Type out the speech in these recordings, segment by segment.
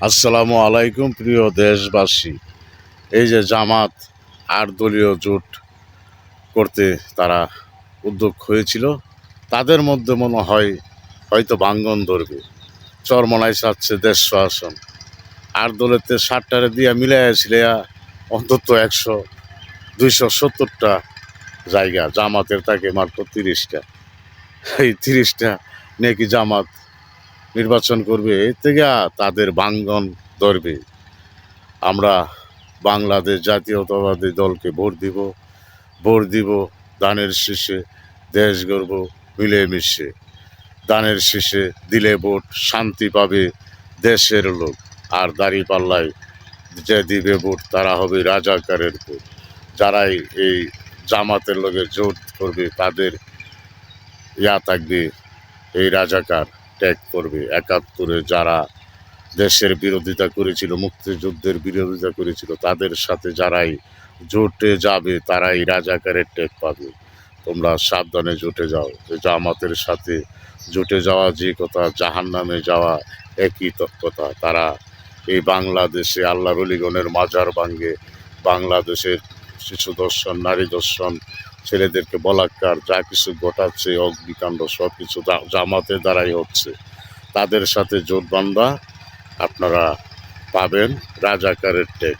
আসসালামু আলাইকুম প্রিয় দেশবাসী। এই যে জামাত ৮ দলীয় জোট করতে তারা উদ্যোগ হয়েছিল, তাদের মধ্যে মনে হয় হয়তো ভাঙ্গন ধরবে। চরমনাই চাচ্ছে ১৫০ আসন, ৮ দলেতে ৬০টারে দিয়া মিলাইয়াছিল অন্তত ১০০-২৭০টা জায়গা, জামাতের তাকে মাত্র ৩০টা। এই ৩০টা নাকি জামাত নির্বাচন করবে, এর থেকে তাদের ভাঙ্গন ধরবে। আমরা বাংলাদেশ জাতীয়তাবাদী দলকে ভোট দিব দানের শীষে, দেশ গড়ব মিলেমিশে। দানের শীষে দিলে ভোট, শান্তি পাবে দেশের লোক। আর দাঁড়িপাল্লায় যে দিবে ভোট তারা হবে রাজাকারের ভোট। যারাই এই জামাতের লোকে জোট করবে তাদের থাকবে, এই রাজাকার ত্যাগ করবে। ৭১-এ যারা দেশের বিরোধিতা করেছিল, মুক্তিযুদ্ধের বিরোধিতা করেছিল, তাদের সাথে যারাই জোটে যাবে তারাই রাজাকারের টেক পাবে। তোমরা সাবধানে জোটে যাও। জামাতের সাথে জোটে যাওয়া যে কথা, জাহান্নামে যাওয়া একই কথা। তারা এই বাংলাদেশে আল্লাহর অলিগণের মাজার ভাঙ্গে, বাংলাদেশের শিশু দর্শন, নারী দর্শন, ছেলেদেরকে বলাৎকার, যা কিছু ঘটাচ্ছে, অগ্নিকাণ্ড, সব কিছু জামাতের দ্বারাই হচ্ছে। তাদের সাথে জোট বান্ধা আপনারা পাবেন রাজাকারের টেক।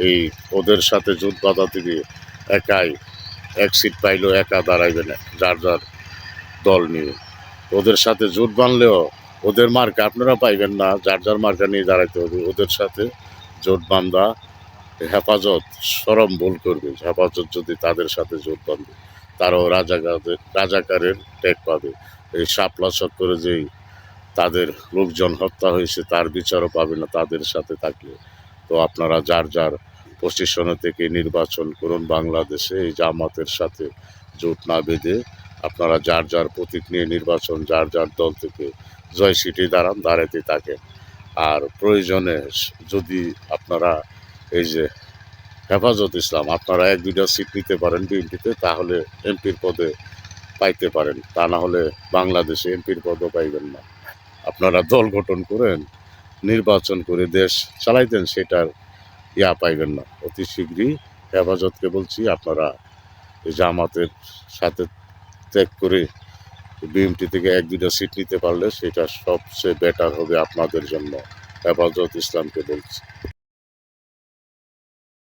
এই ওদের সাথে জোট বাঁধা থেকে একাই এক সিট পাইলেও একা দাঁড়াইবে না, যার যার দল নিয়ে। ওদের সাথে জোট বাঁধলেও ওদের মার্কা আপনারা পাইবেন না, যার যার মার্কা নিয়ে দাঁড়াইতে হবে। ওদের সাথে জোট বান্ধা হেফাজত সরম ভুল করবে। হেফাজত যদি তাদের সাথে জোট বাঁধে, তারাও রাজাকারের টেক পাবে। এই শাপলা চক্করে যেই তাদের লোকজন হত্যা হয়েছে তার বিচারও পাবে না তাদের সাথে থাকলে। তো আপনারা যার যার পজিশনে থেকে নির্বাচন করুন। বাংলাদেশে এই জামাতের সাথে জোট না বেঁধে আপনারা যার যার প্রতীক নিয়ে নির্বাচন, যার যার দল থেকে জয় সিটি দাঁড়াতে থাকেন। আর প্রয়োজনে যদি আপনারা এই যে হেফাজত ইসলাম, আপনারা ১-২টা সিট নিতে পারেন বিএনপিতে, তাহলে এমপির পদে পাইতে পারেন। তা না হলে বাংলাদেশে এমপির পদও পাইবেন না। আপনারা দল গঠন করেন, নির্বাচন করে দেশ চালাইতেন, সেটার পাইবেন না। অতি শীঘ্রই হেফাজতকে বলছি, আপনারা এই জামাতের সাথে ত্যাগ করে বিএমপি থেকে ১-২টা সিট নিতে পারলে সেটা সবচেয়ে বেটার হবে আপনাদের জন্য। হেফাজত ইসলামকে বলছি।